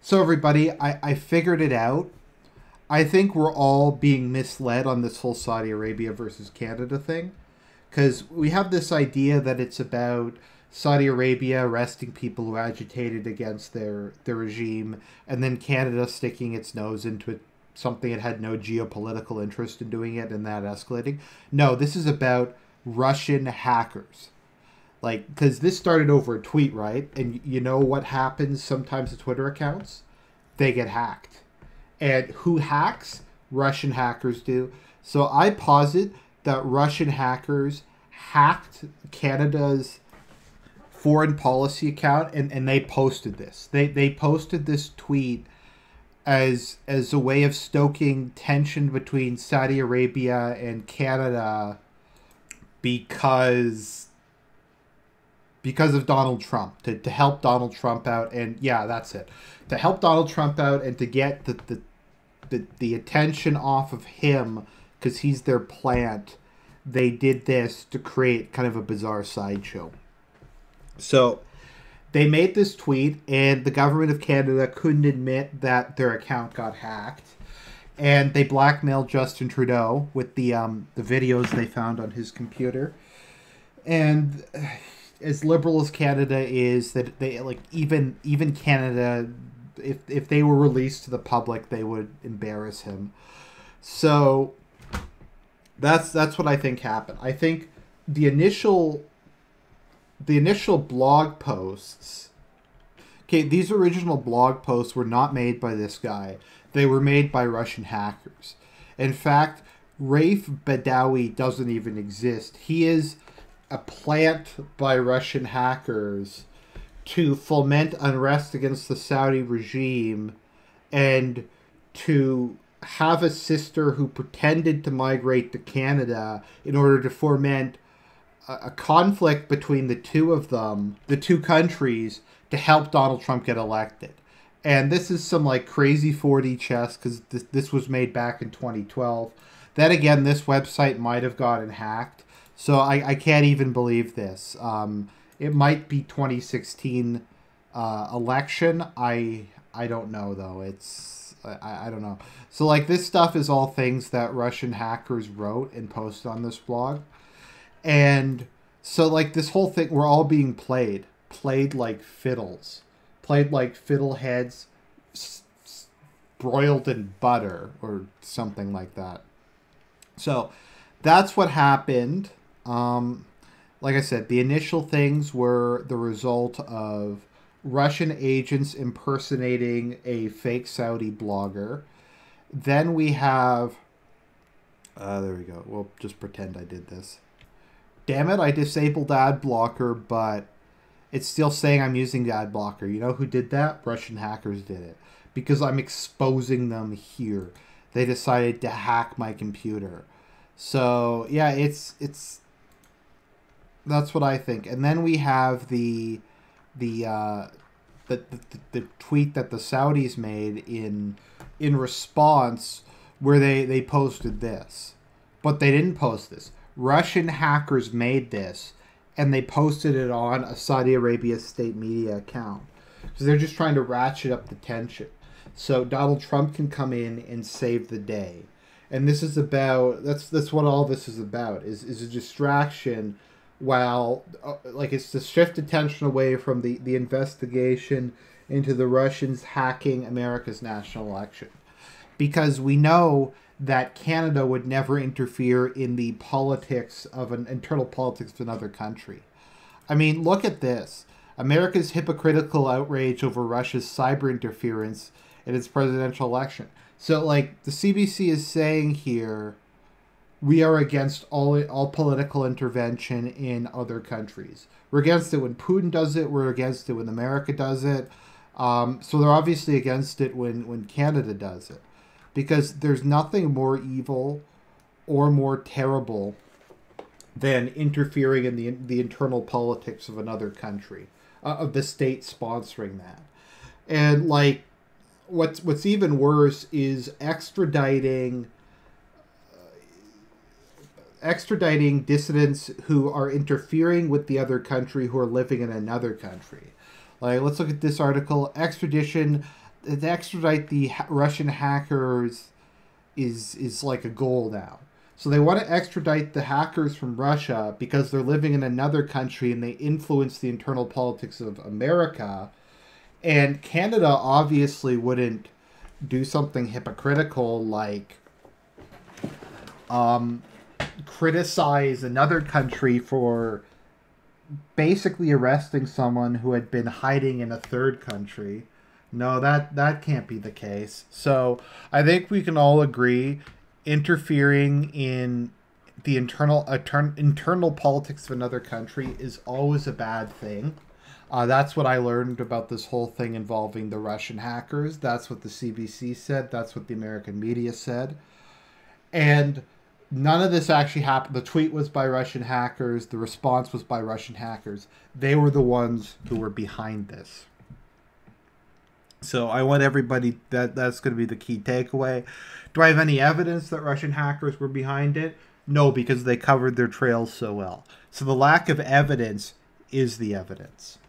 So everybody, I figured it out. I think we're all being misled on this whole Saudi Arabia versus Canada thing. Because we have this idea that it's about Saudi Arabia arresting people who agitated against their regime, and then Canada sticking its nose into it, something it had no geopolitical interest in doing it, and that escalating. No, this is about Russian hackers. Like, because this started over a tweet, right? And you know what happens sometimes to Twitter accounts? They get hacked. And who hacks? Russian hackers do. So I posit that Russian hackers hacked Canada's foreign policy account, and they posted this. They posted this tweet as a way of stoking tension between Saudi Arabia and Canada because of Donald Trump, to help Donald Trump out. And yeah, that's it, to help Donald Trump out and to get the attention off of him, because he's their plant. They did this to create kind of a bizarre sideshow. So they made this tweet, and the government of Canada couldn't admit that their account got hacked, and they blackmailed Justin Trudeau with the videos they found on his computer. And as liberal as Canada is, that they like even Canada, if they were released to the public, they would embarrass him. So that's what I think happened. I think the initial blog posts. Okay, these original blog posts were not made by this guy. They were made by Russian hackers. In fact, Raif Badawi doesn't even exist. He is a plant by Russian hackers to foment unrest against the Saudi regime and to have a sister who pretended to migrate to Canada in order to foment a conflict between the two of them, the two countries, to help Donald Trump get elected. And this is some like crazy 4D chess, because this was made back in 2012. Then again, this website might have gotten hacked. So I can't even believe this. It might be 2016 election. I don't know, though. I don't know. So like this stuff is all things that Russian hackers wrote and posted on this blog. And so like this whole thing, we're all being played like fiddles. Played like fiddleheads broiled in butter or something like that. So that's what happened. Like I said, the initial things were the result of Russian agents impersonating a fake Saudi blogger. Then we have... there we go. We'll just pretend I did this. Damn it, I disabled ad blocker, but it's still saying I'm using the ad blocker. You know who did that? Russian hackers did it. Because I'm exposing them here. They decided to hack my computer. So, yeah, it's that's what I think. And then we have the tweet that the Saudis made in response, where they posted this. But they didn't post this. Russian hackers made this, and they posted it on a Saudi Arabia state media account. So they're just trying to ratchet up the tension, so Donald Trump can come in and save the day. And this is about, that's what all this is about, is a distraction, while like it's to shift attention away from the investigation into the Russians hacking America's national election. Because we know that Canada would never interfere in the politics of internal politics of another country. I mean, look at this. America's hypocritical outrage over Russia's cyber interference in its presidential election. So, like, the CBC is saying here, we are against all political intervention in other countries. We're against it when Putin does it. We're against it when America does it. So they're obviously against it when Canada does it. Because there's nothing more evil or more terrible than interfering in the internal politics of another country, of the state sponsoring that. And like, what's even worse is extraditing dissidents who are interfering with the other country, who are living in another country. Like, let's look at this article. Extradition to extradite the Russian hackers is like a goal now. So they want to extradite the hackers from Russia because they're living in another country and they influence the internal politics of America. And Canada obviously wouldn't do something hypocritical like criticize another country for basically arresting someone who had been hiding in a third country. No, that can't be the case. So I think we can all agree interfering in the internal politics of another country is always a bad thing. That's what I learned about this whole thing involving the Russian hackers. That's what the CBC said. That's what the American media said. And none of this actually happened. The tweet was by Russian hackers. The response was by Russian hackers. They were the ones who were behind this. So I want everybody, that's going to be the key takeaway. Do I have any evidence that Russian hackers were behind it? No, because they covered their trails so well. So the lack of evidence is the evidence.